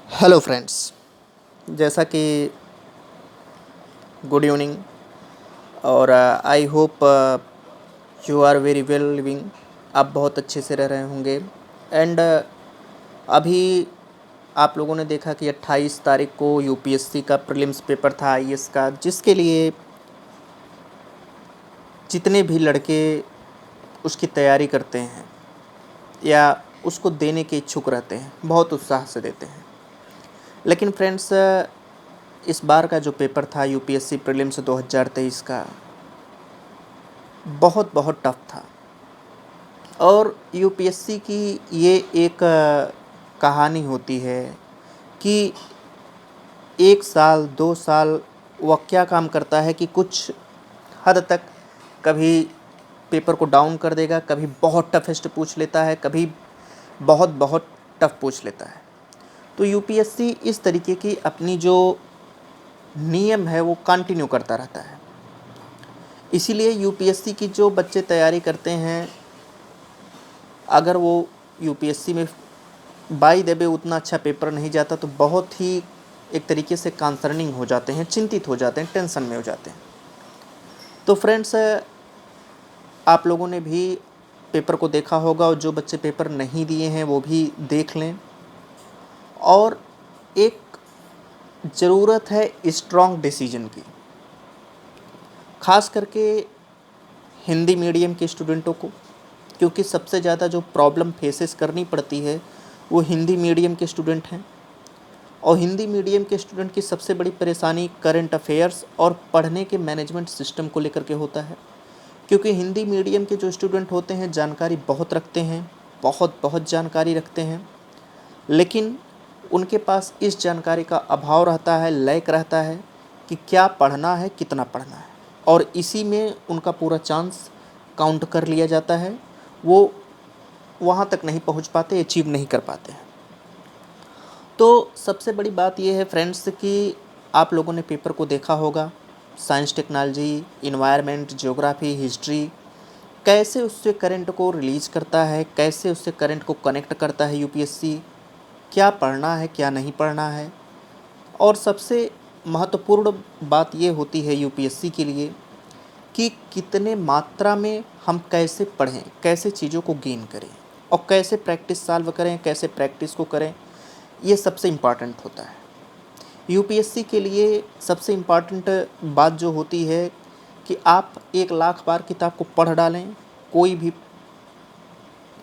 Hello friends. जैसा कि good evening और I hope you are very well living. आप बहुत अच्छे से रह रहे होंगे। एंड अभी आप लोगों ने देखा कि 28 तारीख को यूपीएससी का प्रीलिम्स पेपर था, आईएएस का, जिसके लिए जितने भी लड़के उसकी तैयारी करते हैं या उसको देने के इच्छुक रहते हैं, बहुत उत्साह से देते हैं। लेकिन फ्रेंड्स, इस बार का जो पेपर था यूपीएससी प्रीलिम्स 2023 का, बहुत बहुत टफ था। और यूपीएससी की ये एक कहानी होती है कि 1 साल 2 साल वह क्या काम करता है कि कुछ हद तक कभी पेपर को डाउन कर देगा, कभी बहुत टफेस्ट पूछ लेता है, कभी बहुत बहुत टफ पूछ लेता है। तो यूपीएससी इस तरीके की अपनी जो नियम है वो कंटिन्यू करता रहता है। इसीलिए यूपीएससी की जो बच्चे तैयारी करते हैं, अगर वो यूपीएससी में बाय द वे उतना अच्छा पेपर नहीं जाता तो बहुत ही एक तरीके से कंसर्निंग हो जाते हैं, चिंतित हो जाते हैं, टेंशन में हो जाते हैं। तो फ्रेंड्स, आप लोगों ने भी पेपर को देखा होगा और जो बच्चे पेपर नहीं दिए हैं वो भी देख लें। और एक ज़रूरत है स्ट्रॉन्ग डिसीजन की, ख़ास करके हिंदी मीडियम के स्टूडेंटों को, क्योंकि सबसे ज़्यादा जो प्रॉब्लम फेसेस करनी पड़ती है वो हिंदी मीडियम के स्टूडेंट हैं। और हिंदी मीडियम के स्टूडेंट की सबसे बड़ी परेशानी करंट अफेयर्स और पढ़ने के मैनेजमेंट सिस्टम को लेकर के होता है। क्योंकि हिंदी मीडियम के जो स्टूडेंट होते हैं जानकारी बहुत रखते हैं, बहुत बहुत जानकारी रखते हैं, लेकिन उनके पास इस जानकारी का अभाव रहता है, लैक रहता है कि क्या पढ़ना है, कितना पढ़ना है, और इसी में उनका पूरा चांस काउंट कर लिया जाता है। वो वहाँ तक नहीं पहुँच पाते, अचीव नहीं कर पाते हैं। तो सबसे बड़ी बात यह है फ्रेंड्स कि आप लोगों ने पेपर को देखा होगा, science technology, environment, geography, history, कैसे उससे करंट को रिलीज़ करता है, कैसे उससे करंट को कनेक्ट करता है यूपीएससी, क्या पढ़ना है, क्या नहीं पढ़ना है। और सबसे महत्वपूर्ण बात ये होती है यूपीएससी के लिए कि कितने मात्रा में हम कैसे पढ़ें, कैसे चीज़ों को गेन करें और कैसे प्रैक्टिस सॉल्व करें, कैसे प्रैक्टिस को करें, ये सबसे इम्पॉर्टेंट होता है। यूपीएससी के लिए सबसे इम्पॉर्टेंट बात जो होती है कि आप 1 लाख बार किताब को पढ़ डालें, कोई भी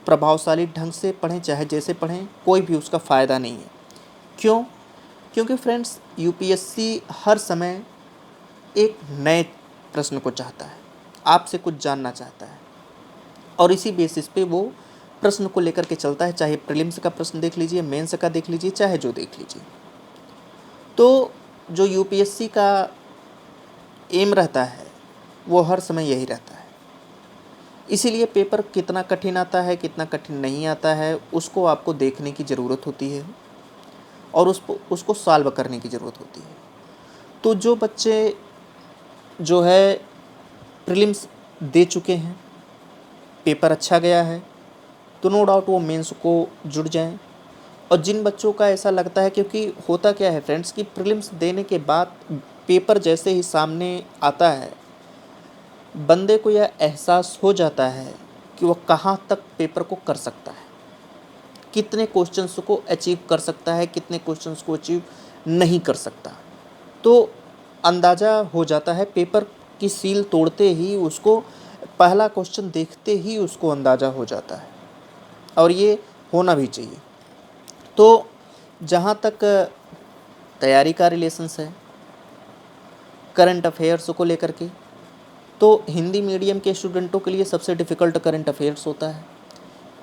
प्रभावशाली ढंग से पढ़ें, चाहे जैसे पढ़ें, कोई भी उसका फ़ायदा नहीं है। क्यों? क्योंकि फ्रेंड्स, यूपीएससी हर समय एक नए प्रश्न को चाहता है, आपसे कुछ जानना चाहता है, और इसी बेसिस पे वो प्रश्न को लेकर के चलता है। चाहे प्रीलिम्स का प्रश्न देख लीजिए, मेंस का देख लीजिए, चाहे जो देख लीजिए। तो जो यूपीएससी का एम रहता है वो हर समय यही रहता है। इसीलिए पेपर कितना कठिन आता है, कितना कठिन नहीं आता है, उसको आपको देखने की ज़रूरत होती है और उसको सॉल्व करने की ज़रूरत होती है। तो जो बच्चे जो है प्रीलिम्स दे चुके हैं, पेपर अच्छा गया है, तो नो डाउट वो मेंस को जुड़ जाएं। और जिन बच्चों का ऐसा लगता है, क्योंकि होता क्या है फ्रेंड्स कि प्रीलिम्स देने के बाद पेपर जैसे ही सामने आता है, बंदे को यह एहसास हो जाता है कि वो कहाँ तक पेपर को कर सकता है, कितने क्वेश्चंस को अचीव कर सकता है, कितने क्वेश्चंस को अचीव नहीं कर सकता। तो अंदाज़ा हो जाता है, पेपर की सील तोड़ते ही उसको, पहला क्वेश्चन देखते ही उसको अंदाज़ा हो जाता है, और ये होना भी चाहिए। तो जहाँ तक तैयारी का रिलेशंस है करंट अफेयर्स को लेकर के, तो हिंदी मीडियम के स्टूडेंटों के लिए सबसे डिफ़िकल्ट करंट अफेयर्स होता है।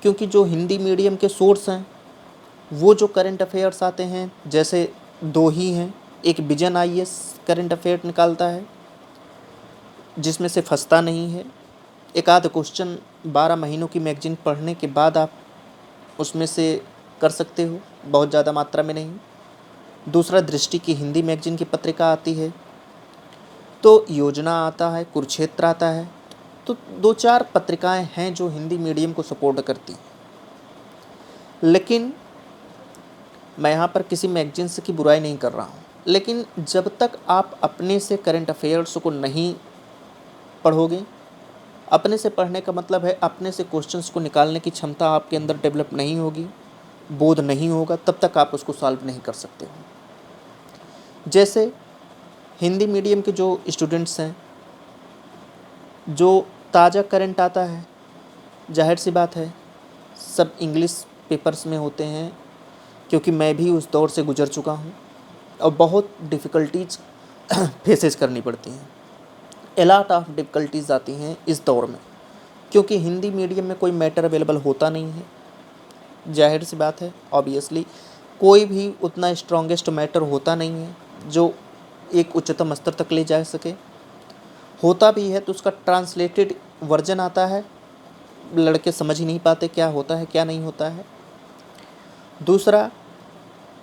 क्योंकि जो हिंदी मीडियम के सोर्स हैं, वो जो करंट अफेयर्स आते हैं, जैसे दो ही हैं। एक विजन आईएएस करंट अफेयर निकालता है जिसमें से फंसता नहीं है। एक आध क्वेश्चन 12 महीनों की मैगजीन पढ़ने के बाद आप उसमें से कर सकते हो, बहुत ज़्यादा मात्रा में नहीं। दूसरा, दृष्टि की हिंदी मैगजीन की पत्रिका आती है, तो योजना आता है, कुरुक्षेत्र आता है। तो 2-4 पत्रिकाएं हैं जो हिंदी मीडियम को सपोर्ट करती हैं। लेकिन मैं यहाँ पर किसी मैगजीन्स की बुराई नहीं कर रहा हूँ, लेकिन जब तक आप अपने से करंट अफेयर्स को नहीं पढ़ोगे, अपने से पढ़ने का मतलब है अपने से क्वेश्चंस को निकालने की क्षमता आपके अंदर डेवलप नहीं होगी, बोध नहीं होगा, तब तक आप उसको सॉल्व नहीं कर सकते हो। जैसे हिंदी मीडियम के जो स्टूडेंट्स हैं, जो ताज़ा करंट आता है, जाहिर सी बात है सब इंग्लिश पेपर्स में होते हैं, क्योंकि मैं भी उस दौर से गुजर चुका हूँ और बहुत डिफ़िकल्टीज फेसेस करनी पड़ती हैं, ए लॉट ऑफ डिफ़िकल्टीज़ आती हैं इस दौर में, क्योंकि हिंदी मीडियम में कोई मैटर अवेलेबल होता नहीं है। जाहिर सी बात है, ऑब्वियसली कोई भी उतना स्ट्रॉन्गेस्ट मैटर होता नहीं है जो एक उच्चतम स्तर तक ले जा सके। होता भी है तो उसका ट्रांसलेटेड वर्जन आता है, लड़के समझ ही नहीं पाते क्या होता है क्या नहीं होता है। दूसरा,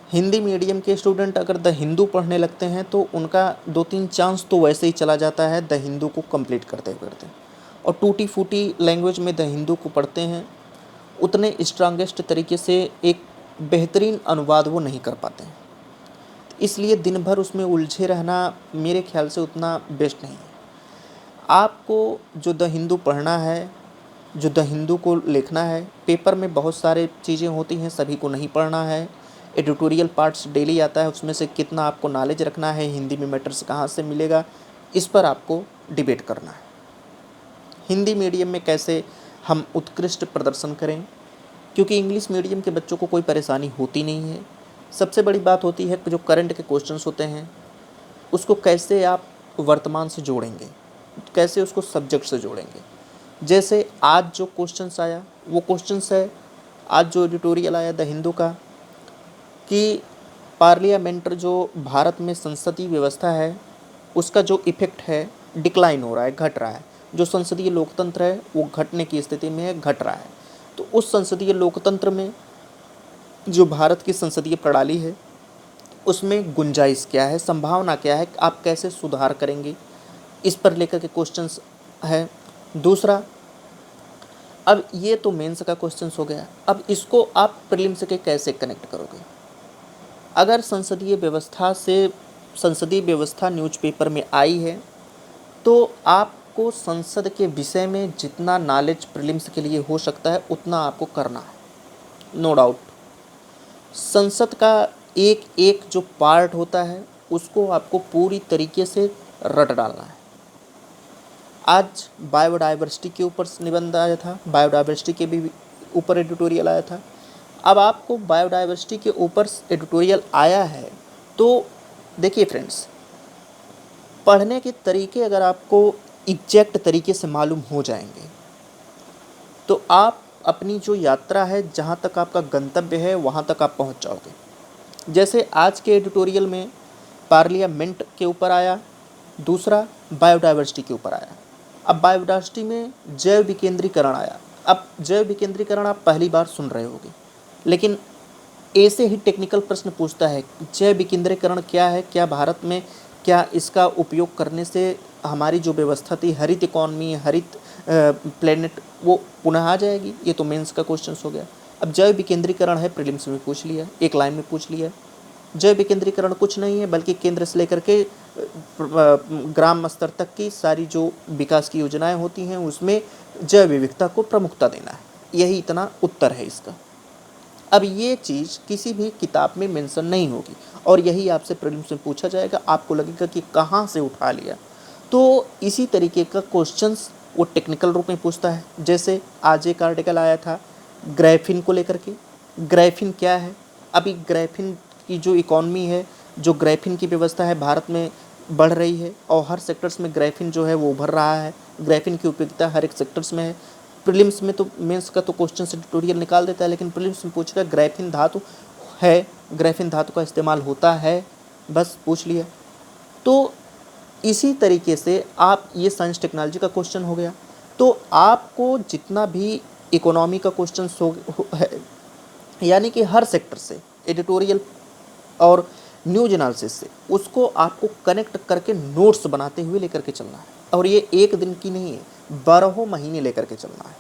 हिंदी मीडियम के स्टूडेंट अगर द हिंदू पढ़ने लगते हैं तो उनका 2-3 चांस तो वैसे ही चला जाता है द हिंदू को कंप्लीट करते करते, और टूटी फूटी लैंग्वेज में द हिंदू को पढ़ते हैं, उतने स्ट्रांगेस्ट तरीके से एक बेहतरीन अनुवाद वो नहीं कर पाते हैं। इसलिए दिन भर उसमें उलझे रहना मेरे ख्याल से उतना बेस्ट नहीं है। आपको जो द हिंदू पढ़ना है, जो द हिंदू को लिखना है, पेपर में बहुत सारे चीज़ें होती हैं, सभी को नहीं पढ़ना है। एडिटोरियल पार्ट्स डेली आता है, उसमें से कितना आपको नॉलेज रखना है, हिंदी में मैटर्स कहाँ से मिलेगा, इस पर आपको डिबेट करना है। हिंदी मीडियम में कैसे हम उत्कृष्ट प्रदर्शन करें, क्योंकि इंग्लिश मीडियम के बच्चों को कोई परेशानी होती नहीं है। सबसे बड़ी बात होती है कि जो करंट के क्वेश्चंस होते हैं उसको कैसे आप वर्तमान से जोड़ेंगे, कैसे उसको सब्जेक्ट से जोड़ेंगे। जैसे आज जो क्वेश्चंस आया वो क्वेश्चंस है, आज जो एडिटोरियल आया द हिंदू का, कि पार्लियामेंट जो भारत में संसदीय व्यवस्था है उसका जो इफ़ेक्ट है डिक्लाइन हो रहा है, घट रहा है। जो संसदीय लोकतंत्र है वो घटने की स्थिति में है, घट रहा है। तो उस संसदीय लोकतंत्र में जो भारत की संसदीय प्रणाली है उसमें गुंजाइश क्या है, संभावना क्या है, आप कैसे सुधार करेंगे, इस पर लेकर के क्वेश्चंस है। दूसरा, अब ये तो मेंस का क्वेश्चंस हो गया, अब इसको आप प्रीलिम्स के कैसे कनेक्ट करोगे। अगर संसदीय व्यवस्था न्यूज़पेपर में आई है तो आपको संसद के विषय में जितना नॉलेज प्रीलिम्स के लिए हो सकता है उतना आपको करना है, नो डाउट। संसद का एक एक जो पार्ट होता है उसको आपको पूरी तरीके से रट डालना है। आज बायोडाइवर्सिटी के ऊपर निबंध आया था, बायोडाइवर्सिटी के भी ऊपर एडिटोरियल आया था। अब आपको बायोडाइवर्सिटी के ऊपर एडिटोरियल आया है तो देखिए फ्रेंड्स, पढ़ने के तरीके अगर आपको एग्जैक्ट तरीके से मालूम हो जाएंगे तो आप अपनी जो यात्रा है, जहाँ तक आपका गंतव्य है वहाँ तक आप पहुँच जाओगे। जैसे आज के एडिटोरियल में पार्लियामेंट के ऊपर आया, दूसरा बायोडाइवर्सिटी के ऊपर आया। अब बायोडाइवर्सिटी में जैव विकेंद्रीकरण आया। अब जैव विकेंद्रीकरण आप पहली बार सुन रहे होगे, लेकिन ऐसे ही टेक्निकल प्रश्न पूछता है जैव विकेंद्रीकरण क्या है, क्या भारत में क्या इसका उपयोग करने से हमारी जो व्यवस्था थी हरित इकॉनमी, हरित प्लेनेट, वो पुनः आ जाएगी। ये तो मेंस का क्वेश्चन हो गया। अब जैव विकेंद्रीकरण है, प्रीलिम्स में पूछ लिया, एक लाइन में पूछ लिया। जैव विकेंद्रीकरण कुछ नहीं है बल्कि केंद्र से लेकर के ग्राम स्तर तक की सारी जो विकास की योजनाएं होती हैं उसमें जैव विविधता को प्रमुखता देना है, यही इतना उत्तर है इसका। अब ये चीज़ किसी भी किताब में मेंशन नहीं होगी और यही आपसे प्रीलिम्स में पूछा जाएगा, आपको लगेगा कि कहाँ से उठा लिया। तो इसी तरीके का क्वेश्चंस वो टेक्निकल रूप में पूछता है। जैसे आज एक आर्टिकल आया था ग्राफीन को लेकर के, ग्राफीन क्या है। अभी ग्राफीन की जो इकॉनमी है, जो ग्राफीन की व्यवस्था है भारत में बढ़ रही है और हर सेक्टर्स में ग्राफीन जो है वो उभर रहा है। ग्राफीन की उपयोगिता हर एक सेक्टर्स में है। प्रीलिम्स में तो मेंस का तो क्वेश्चन से ट्यूटोरियल निकाल देता है, लेकिन प्रीलिम्स में पूछेगा ग्राफीन धातु है, ग्राफीन धातु का इस्तेमाल होता है, बस पूछ लिया। तो इसी तरीके से आप, ये साइंस टेक्नोलॉजी का क्वेश्चन हो गया। तो आपको जितना भी इकोनॉमी का क्वेश्चन है, यानी कि हर सेक्टर से एडिटोरियल और न्यूज एनालिसिस से उसको आपको कनेक्ट करके नोट्स बनाते हुए लेकर के चलना है। और ये एक दिन की नहीं है, 12 महीने लेकर के चलना है।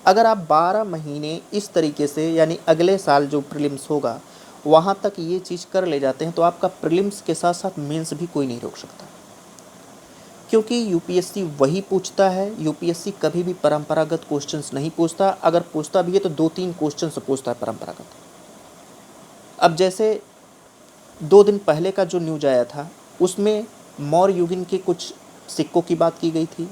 अगर आप 12 महीने इस तरीके से, यानी अगले साल जो प्रीलिम्स होगा वहाँ तक ये चीज़ कर ले जाते हैं तो आपका प्रीलिम्स के साथ साथ मेंस भी कोई नहीं रोक सकता, क्योंकि यूपीएससी वही पूछता है। यूपीएससी कभी भी परंपरागत क्वेश्चंस नहीं पूछता, अगर पूछता भी है तो 2-3 क्वेश्चंस पूछता है परंपरागत। अब जैसे 2 दिन पहले का जो न्यूज आया था उसमें मौर्य युगीन के कुछ सिक्कों की बात की गई थी,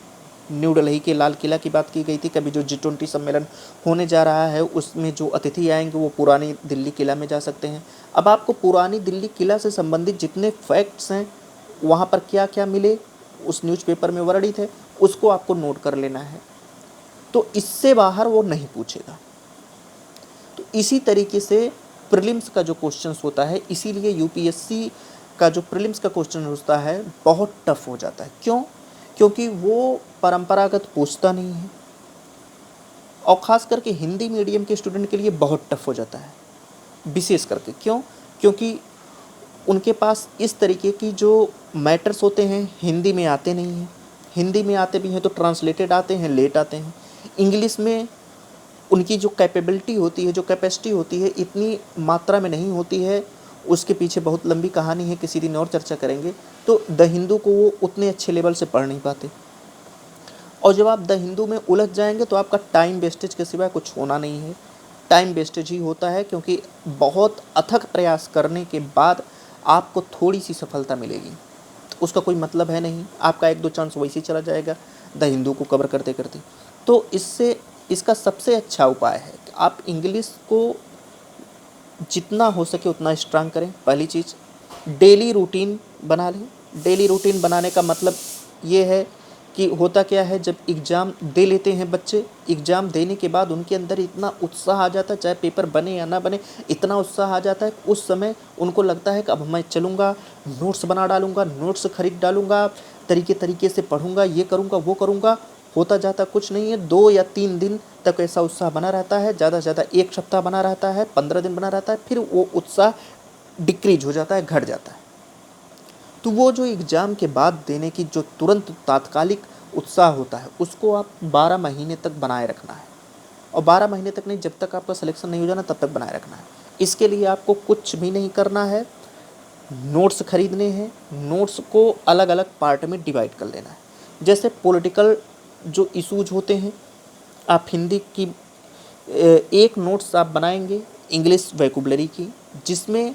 न्यू दिल्ली के लाल किला की बात की गई थी। कभी जो G20 सम्मेलन होने जा रहा है उसमें जो अतिथि आएंगे वो पुरानी दिल्ली किला में जा सकते हैं। अब आपको पुरानी दिल्ली किला से संबंधित जितने फैक्ट्स हैं, वहाँ पर क्या क्या मिले उस न्यूज़पेपर में वर्णित है, उसको आपको नोट कर लेना है। तो इससे बाहर वो नहीं पूछेगा। तो इसी तरीके से प्रीलिम्स का जो क्वेश्चंस होता है, इसीलिए यूपीएससी का जो प्रीलिम्स का क्वेश्चन होता है बहुत टफ हो जाता है। क्यों? क्योंकि वो परंपरागत पूछता नहीं है, और ख़ास करके हिंदी मीडियम के स्टूडेंट के लिए बहुत टफ हो जाता है विशेष करके। क्यों? क्योंकि उनके पास इस तरीके की जो मैटर्स होते हैं हिंदी में आते नहीं हैं। हिंदी में आते भी हैं तो ट्रांसलेटेड आते हैं, लेट आते हैं। इंग्लिश में उनकी जो कैपेबिलिटी होती है, जो कैपेसिटी होती है, इतनी मात्रा में नहीं होती है। उसके पीछे बहुत लंबी कहानी है, किसी दिन और चर्चा करेंगे। तो द हिंदू को वो उतने अच्छे लेवल से पढ़ नहीं पाते, और जब आप द हिंदू में उलझ जाएंगे तो आपका टाइम वेस्टेज के सिवाय कुछ होना नहीं है। टाइम वेस्टेज ही होता है, क्योंकि बहुत अथक प्रयास करने के बाद आपको थोड़ी सी सफलता मिलेगी, तो उसका कोई मतलब है नहीं। आपका 1-2 चांस वैसे ही चला जाएगा द हिंदू को कवर करते करते। तो इसका सबसे अच्छा उपाय है कि आप इंग्लिश को जितना हो सके उतना स्ट्रांग करें। पहली चीज़, डेली रूटीन बना लें। डेली रूटीन बनाने का मतलब ये है कि होता क्या है, जब एग्ज़ाम दे लेते हैं बच्चे, एग्ज़ाम देने के बाद उनके अंदर इतना उत्साह आ जाता है, चाहे पेपर बने या ना बने, इतना उत्साह आ जाता है। उस समय उनको लगता है कि अब मैं चलूँगा, नोट्स बना डालूँगा, नोट्स खरीद डालूँगा, तरीके तरीके से पढ़ूँगा, ये करूँगा वो करूँगा। होता जाता कुछ नहीं है। 2 या 3 दिन तक ऐसा उत्साह बना रहता है, ज़्यादा से ज़्यादा 1 सप्ताह बना रहता है, 15 दिन बना रहता है, फिर वो उत्साह डिक्रीज हो जाता है, घट जाता है। तो वो जो एग्ज़ाम के बाद देने की जो तुरंत तात्कालिक उत्साह होता है, उसको आप 12 महीने तक बनाए रखना है। और 12 महीने तक नहीं, जब तक आपका सिलेक्शन नहीं हो जाना तब तक बनाए रखना है। इसके लिए आपको कुछ भी नहीं करना है, नोट्स खरीदने हैं, नोट्स को अलग अलग पार्ट में डिवाइड कर लेना है। जैसे पॉलिटिकल जो इशूज होते हैं, आप हिंदी की एक नोट्स आप बनाएंगे इंग्लिश वोकैबुलरी की, जिसमें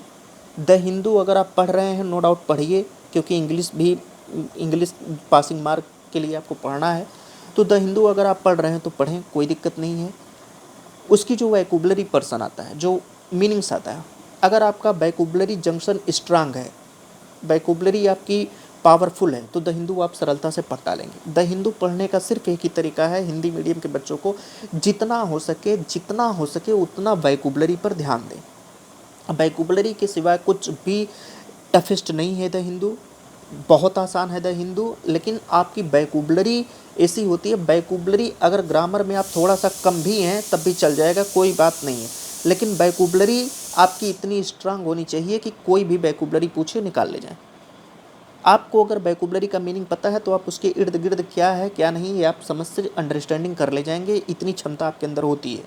द हिंदू अगर आप पढ़ रहे हैं, नो डाउट पढ़िए, क्योंकि इंग्लिश पासिंग मार्क के लिए आपको पढ़ना है। तो द हिंदू अगर आप पढ़ रहे हैं तो पढ़ें, कोई दिक्कत नहीं है। उसकी जो वोकैबुलरी पर्सन आता है, जो मीनिंग्स आता है, अगर आपका वोकैबुलरी जंक्शन स्ट्रांग है, वोकैबुलरी आपकी पावरफुल है, तो द हिंदू आप सरलता से पढ़ डालेंगे। द हिंदू पढ़ने का सिर्फ एक ही तरीका है, हिंदी मीडियम के बच्चों को जितना हो सके उतना वोकैबुलरी पर ध्यान दें। वोकैबुलरी के सिवाय कुछ भी टफेस्ट नहीं है द हिंदू, बहुत आसान है द हिंदू। लेकिन आपकी वोकैबुलरी ऐसी होती है, वोकैबुलरी अगर ग्रामर में आप थोड़ा सा कम भी हैं तब भी चल जाएगा, कोई बात नहीं है। लेकिन वोकैबुलरी आपकी इतनी स्ट्रांग होनी चाहिए कि कोई भी वोकैबुलरी पूछे निकाल ले जाए। आपको अगर वोकैबुलरी का मीनिंग पता है तो आप उसके इर्द गिर्द क्या है क्या नहीं, ये आप समझ से अंडरस्टैंडिंग कर ले जाएंगे, इतनी क्षमता आपके अंदर होती है।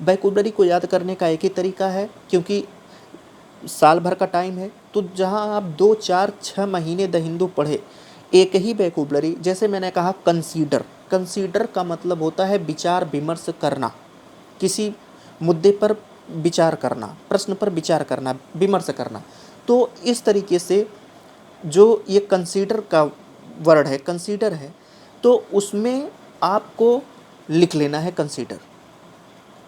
वोकैबुलरी को याद करने का एक ही तरीका है, क्योंकि साल भर का टाइम है, तो जहां आप 2, 4, 6 महीने द हिंदू पढ़े एक ही वोकैबुलरी, जैसे मैंने कहा कंसीडर का मतलब होता है विचार विमर्श करना, किसी मुद्दे पर विचार करना, प्रश्न पर विचार करना, विमर्श करना। तो इस तरीके से जो ये कंसीडर का वर्ड है, कंसीडर है, तो उसमें आपको लिख लेना है कंसीडर।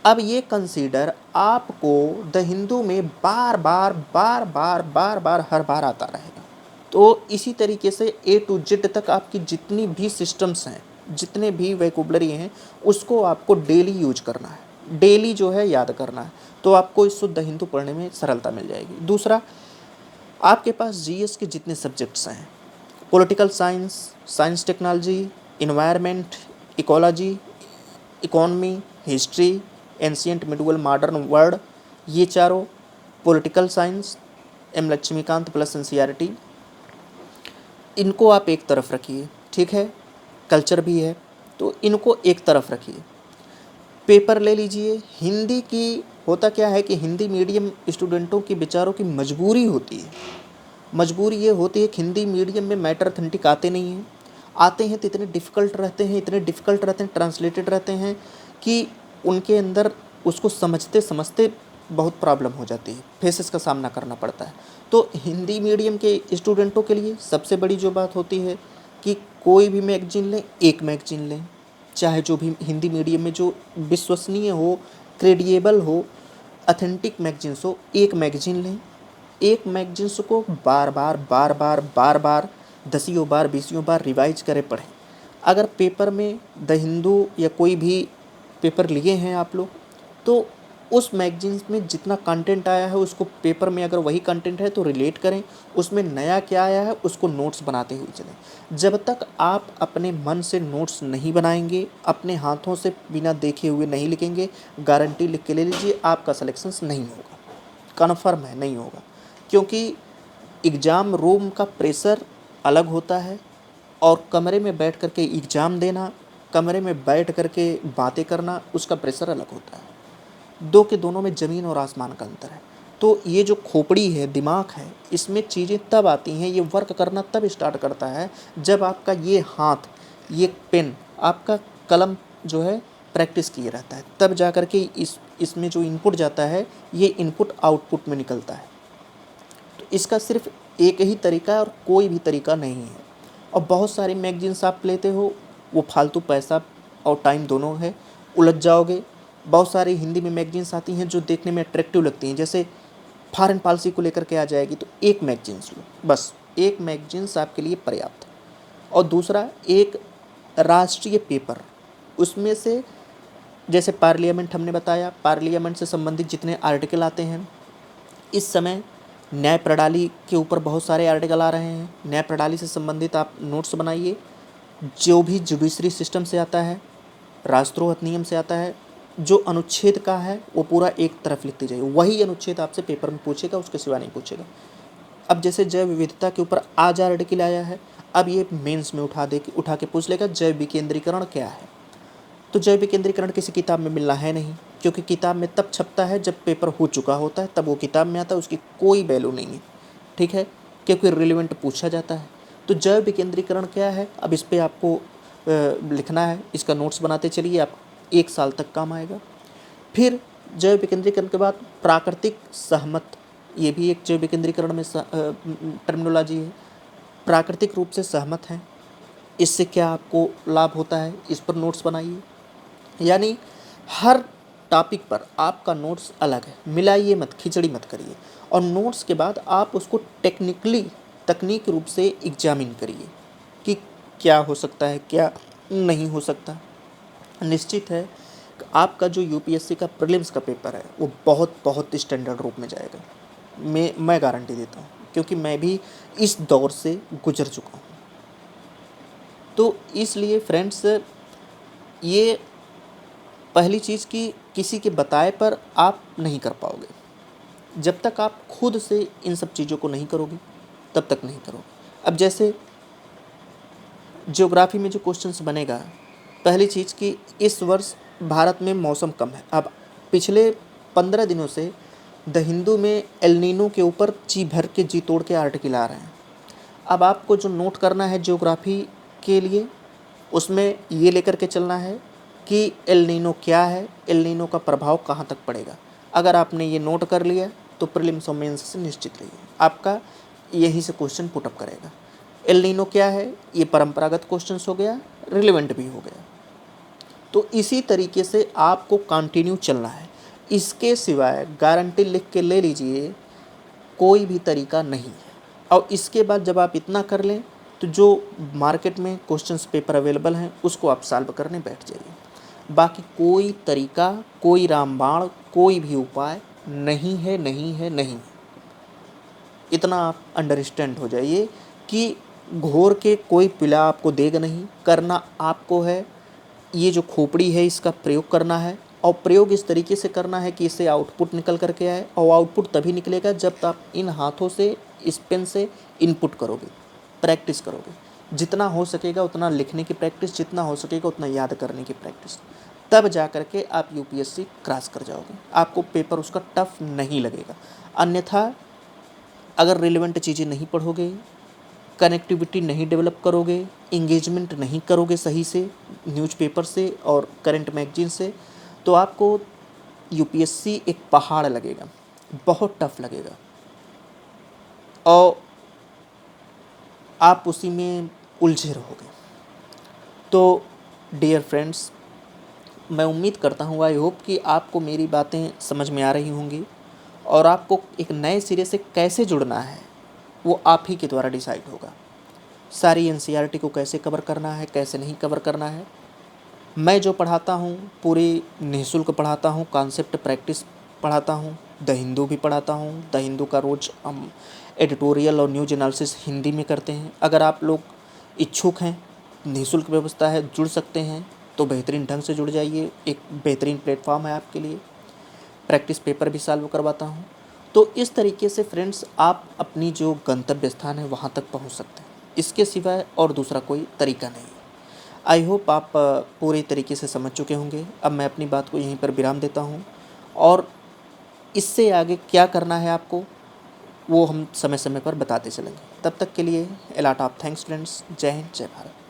अब ये कंसीडर आपको द हिंदू में बार बार हर बार आता रहेगा। तो इसी तरीके से ए टू जेड तक आपकी जितनी भी सिस्टम्स हैं, जितने भी वोकैबुलरी हैं, उसको आपको डेली यूज करना है, डेली जो है याद करना है। तो आपको इस द हिंदू पढ़ने में सरलता मिल जाएगी। दूसरा, आपके पास जीएस के जितने सब्जेक्ट्स हैं, political science, science technology, environment, ecology, economy, history, ancient medieval modern world, ये चारों, political science, M Laxmikanth plus NCERT, इनको आप एक तरफ रखिए, ठीक है। कल्चर भी है तो इनको एक तरफ रखिए। पेपर ले लीजिए हिंदी की। होता क्या है कि हिंदी मीडियम स्टूडेंटों की बेचारों की मजबूरी होती है। मजबूरी ये होती है कि हिंदी मीडियम में मैटर अथेंटिक आते नहीं हैं। आते हैं तो इतने डिफ़िकल्ट रहते हैं, इतने डिफ़िकल्ट रहते हैं, ट्रांसलेटेड रहते हैं कि उनके अंदर उसको समझते समझते बहुत प्रॉब्लम हो जाती है, फेसेस का सामना करना पड़ता है। तो हिंदी मीडियम के स्टूडेंटों के लिए सबसे बड़ी जो बात होती है कि कोई भी मैगजीन लें, एक मैगजीन लें, चाहे जो भी हिंदी मीडियम में जो विश्वसनीय हो, क्रेडिएबल हो, अथेंटिक मैगजीन्स हो, एक मैगजीन लें। एक मैगजीन्स को बार बार दसियों बार बीसियों बार रिवाइज करें, पढ़ें। अगर पेपर में द हिंदू या कोई भी पेपर लिए हैं आप लोग, तो उस मैगजीन्स में जितना कंटेंट आया है उसको पेपर में अगर वही कंटेंट है तो रिलेट करें, उसमें नया क्या आया है उसको नोट्स बनाते हुए चलें। जब तक आप अपने मन से नोट्स नहीं बनाएंगे, अपने हाथों से बिना देखे हुए नहीं लिखेंगे, गारंटी लिख के ले लीजिए आपका सिलेक्शंस नहीं होगा, कन्फर्म है नहीं होगा। क्योंकि एग्ज़ाम रूम का प्रेशर अलग होता है और कमरे में बैठ कर के एग्ज़ाम देना, कमरे में बैठ कर के बातें करना, उसका प्रेशर अलग होता है। दो के दोनों में ज़मीन और आसमान का अंतर है। तो ये जो खोपड़ी है, दिमाग है, इसमें चीज़ें तब आती हैं, ये वर्क करना तब स्टार्ट करता है जब आपका ये हाथ, ये पेन, आपका कलम जो है प्रैक्टिस किए रहता है, तब जा कर के इसमें जो इनपुट जाता है ये इनपुट आउटपुट में निकलता है। तो इसका सिर्फ एक ही तरीका है और कोई भी तरीका नहीं है। और बहुत सारी मैगजीन्स आप लेते हो, वो फालतू पैसा और टाइम दोनों है, उलझ जाओगे। बहुत सारी हिंदी में मैगजीन्स आती हैं जो देखने में अट्रैक्टिव लगती हैं, जैसे फॉरेन पॉलिसी को लेकर के आ जाएगी, तो एक मैगजीन्स लो, बस एक मैगजीन्स आपके लिए पर्याप्त है। और दूसरा एक राष्ट्रीय पेपर, उसमें से जैसे पार्लियामेंट हमने बताया, पार्लियामेंट से संबंधित जितने आर्टिकल आते हैं, इस समय न्याय प्रणाली के ऊपर बहुत सारे आर्टिकल आ रहे हैं, न्याय प्रणाली से संबंधित आप नोट्स बनाइए। जो भी जुडिशरी सिस्टम से आता है, राष्ट्रों अधिनियम से आता है, जो अनुच्छेद का है वो पूरा एक तरफ लिखते जाइए, वही अनुच्छेद आपसे पेपर में पूछेगा, उसके सिवा नहीं पूछेगा। अब जैसे जैव विविधता के ऊपर आज आर्टिकल आया है, अब ये मेंस में उठा के पूछ लेगा जैव विकेंद्रीकरण क्या है। तो जैव विकेंद्रीकरण किसी किताब में मिलना है नहीं, क्योंकि किताब में तब छपता है जब पेपर हो चुका होता है, तब वो किताब में आता है, उसकी कोई वैल्यू नहीं है, ठीक है, क्योंकि रिलेवेंट पूछा जाता है। तो जैव विकेंद्रीकरण क्या है, अब इस पर आपको लिखना है, इसका नोट्स बनाते चलिए, आप 1 साल तक काम आएगा। फिर जैव विकेंद्रीकरण के बाद प्राकृतिक सहमत, ये भी एक जैव विकेंद्रीकरण में टर्मिनोलॉजी है। प्राकृतिक रूप से सहमत हैं, इससे क्या आपको लाभ होता है, इस पर नोट्स बनाइए। यानी हर टॉपिक पर आपका नोट्स अलग है, मिलाइए मत, खिचड़ी मत करिए। और नोट्स के बाद आप उसको तकनीक रूप से एग्जामिन करिए कि क्या हो सकता है, क्या नहीं हो सकता। निश्चित है कि आपका जो यूपीएससी का प्रीलिम्स का पेपर है वो बहुत बहुत स्टैंडर्ड रूप में जाएगा, मैं गारंटी देता हूँ, क्योंकि मैं भी इस दौर से गुजर चुका हूँ। तो इसलिए फ्रेंड्स, ये पहली चीज़ कि किसी के बताए पर आप नहीं कर पाओगे, जब तक आप खुद से इन सब चीज़ों को नहीं करोगे तब तक नहीं करोगे। अब जैसे ज्योग्राफी में जो क्वेश्चंस बनेगा, पहली चीज़ कि इस वर्ष भारत में मौसम कम है। अब पिछले 15 दिनों से द हिंदू में एल नीनो के ऊपर जी तोड़ के आर्टिकल आ रहे हैं। अब आपको जो नोट करना है ज्योग्राफी के लिए, उसमें ये लेकर के चलना है कि एल नीनो क्या है, एल नीनो का प्रभाव कहाँ तक पड़ेगा। अगर आपने ये नोट कर लिया तो प्रीलिम्स और मेंस से निश्चित रहिए, आपका यहीं से क्वेश्चन पुटअप करेगा। एल नीनो क्या है, ये परंपरागत क्वेश्चंस हो गया, रिलेवेंट भी हो गया। तो इसी तरीके से आपको कंटिन्यू चलना है, इसके सिवाय गारंटी लिख के ले लीजिए कोई भी तरीका नहीं है। और इसके बाद जब आप इतना कर लें तो जो मार्केट में क्वेश्चंस पेपर अवेलेबल हैं उसको आप सॉल्व करने बैठ जाइए। बाकी कोई तरीका, कोई रामबाण, कोई भी उपाय नहीं है, नहीं है, नहीं है। इतना आप अंडरस्टैंड हो जाइए कि घोर के कोई पिला आपको देगा नहीं, करना आपको है। ये जो खोपड़ी है इसका प्रयोग करना है, और प्रयोग इस तरीके से करना है कि इससे आउटपुट निकल करके आए। और आउटपुट तभी निकलेगा जब आप इन हाथों से, इस पेन से इनपुट करोगे, प्रैक्टिस करोगे। जितना हो सकेगा उतना लिखने की प्रैक्टिस, जितना हो सकेगा उतना याद करने की प्रैक्टिस। तब जा कर के आप यूपीएससी क्रॉस कर जाओगे, आपको पेपर उसका टफ नहीं लगेगा। अन्यथा अगर रिलेवेंट चीज़ें नहीं पढ़ोगे, कनेक्टिविटी नहीं डेवलप करोगे, इंगेजमेंट नहीं करोगे सही से न्यूज़पेपर से और करंट मैगजीन से, तो आपको यूपीएससी एक पहाड़ लगेगा, बहुत टफ लगेगा और आप उसी में उलझे रहोगे। तो डियर फ्रेंड्स, मैं उम्मीद करता हूँ, आई होप कि आपको मेरी बातें समझ में आ रही होंगी और आपको एक नए सिरे से कैसे जुड़ना है वो आप ही के द्वारा डिसाइड होगा। सारी एनसीईआरटी को कैसे कवर करना है, कैसे नहीं कवर करना है, मैं जो पढ़ाता हूँ पूरी निःशुल्क पढ़ाता हूँ, कॉन्सेप्ट प्रैक्टिस पढ़ाता हूँ, द हिंदू भी पढ़ाता हूँ। द हिंदू का रोज़ हम एडिटोरियल और न्यूज एनालिसिस हिंदी में करते हैं। अगर आप लोग इच्छुक हैं, निःशुल्क व्यवस्था है, जुड़ सकते हैं तो बेहतरीन ढंग से जुड़ जाइए। एक बेहतरीन प्लेटफॉर्म है आपके लिए। प्रैक्टिस पेपर भी सॉल्व करवाता हूँ। तो इस तरीके से फ्रेंड्स आप अपनी जो गंतव्य स्थान है वहाँ तक पहुँच सकते हैं। इसके सिवाय और दूसरा कोई तरीका नहीं है। आई होप आप पूरी तरीके से समझ चुके होंगे। अब मैं अपनी बात को यहीं पर विराम देता हूँ और इससे आगे क्या करना है आपको वो हम समय समय पर बताते चलेंगे। तब तक के लिए a lot of thanks friends. जय हिंद, जय भारत।